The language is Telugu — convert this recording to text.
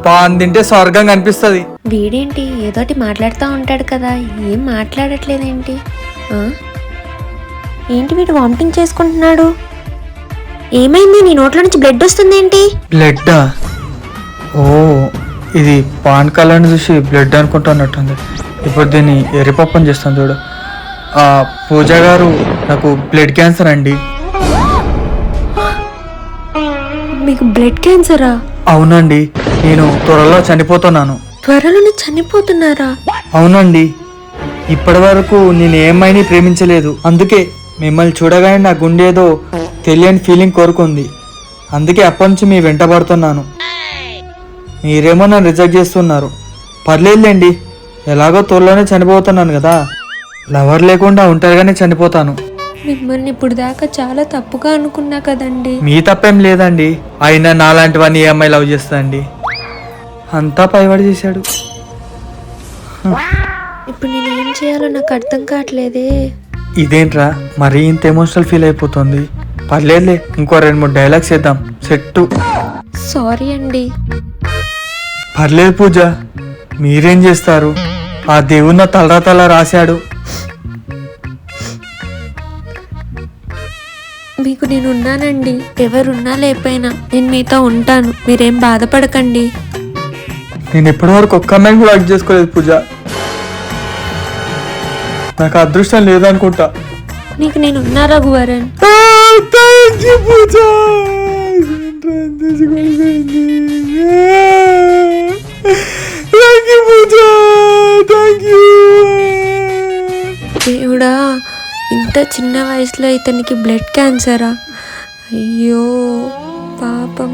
పాన్ తింటే స్వర్గం కనిపిస్తుంది. వీడేంటి ఏదోటి మాట్లాడుతూ ఉంటాడు కదా, ఏం మాట్లాడట్లేదేంటి? ఏంటి వీడు వామిటింగ్ చేసుకుంటున్నాడు? ఏమైంది? నీ నోట్లో నుంచి బ్లడ్ వస్తుందేంటి? బ్లడ్? ఓ, ఇది పాన్ కలర్ని చూసి బ్లడ్ అనుకుంటున్నట్టుంది. ఇప్పుడు దీన్ని ఎర్రిపప్పని చేస్తాను చూడు. పూజ గారు, నాకు బ్లడ్ క్యాన్సర్ అండి. మీకు బ్లడ్ క్యాన్సరా? అవునండి, నేను త్వరలో చనిపోతున్నాను. త్వరలోనే చనిపోతున్నారా? అవునండి, ఇప్పటి వరకు నేను ఏమైనా ప్రేమించలేదు. అందుకే మిమ్మల్ని చూడగానే నా గుండెదో తెలియని ఫీలింగ్ కోరుకుంది. అందుకే అప్పటి నుంచి మీ వెంట పడుతున్నాను. మీరేమో నన్ను రిజెక్ట్ చేస్తున్నారు. పర్లేదులేండి, ఎలాగో త్వరలోనే చనిపోతున్నాను కదా. లవర్ లేకుండా ఒంటరిగానే చనిపోతాను. మిమ్మల్ని ఇప్పుడు దాకా చాలా తప్పుగా అనుకున్నా కదండి. మీ తప్పేం లేదండి. అయినా నాలాంటివన్నీ ఏ అమ్మాయి లవ్ చేస్తుందండి? అంతా పైవాడు చేశాడు. ఇప్పుడు నేను ఏం చేయాలో నాకు అర్థం కావట్లేదే. ఇదేంట్రా మరీ ఇంత ఎమోషనల్ ఫీల్ అయిపోతుంది? పర్లేదులే, ఇంకో 2-3 డైలాగ్స్ వేద్దాం, సెట్టు. సారీ అండి. పర్లేదు పూజ, మీరేం చేస్తారు? ఆ దేవుడు నా తలరాతలా రాశాడు. మీకు నేనున్నానండి. ఎవరున్నా లేకపోయినా నేను మీతో ఉంటాను. మీరేం బాధపడకండి. నేను ఇప్పటివరకు ఒక్క అమ్మాయిని కూడా అర్థం చేసుకోలేదు పూజ. నాకు అదృష్టం లేదనుకుంటా. నీకు నేనున్నా రఘువరన్. దేవుడా, ఇంత చిన్న వయసులో ఇతనికి బ్లడ్ క్యాన్సరా? అయ్యో పాపం.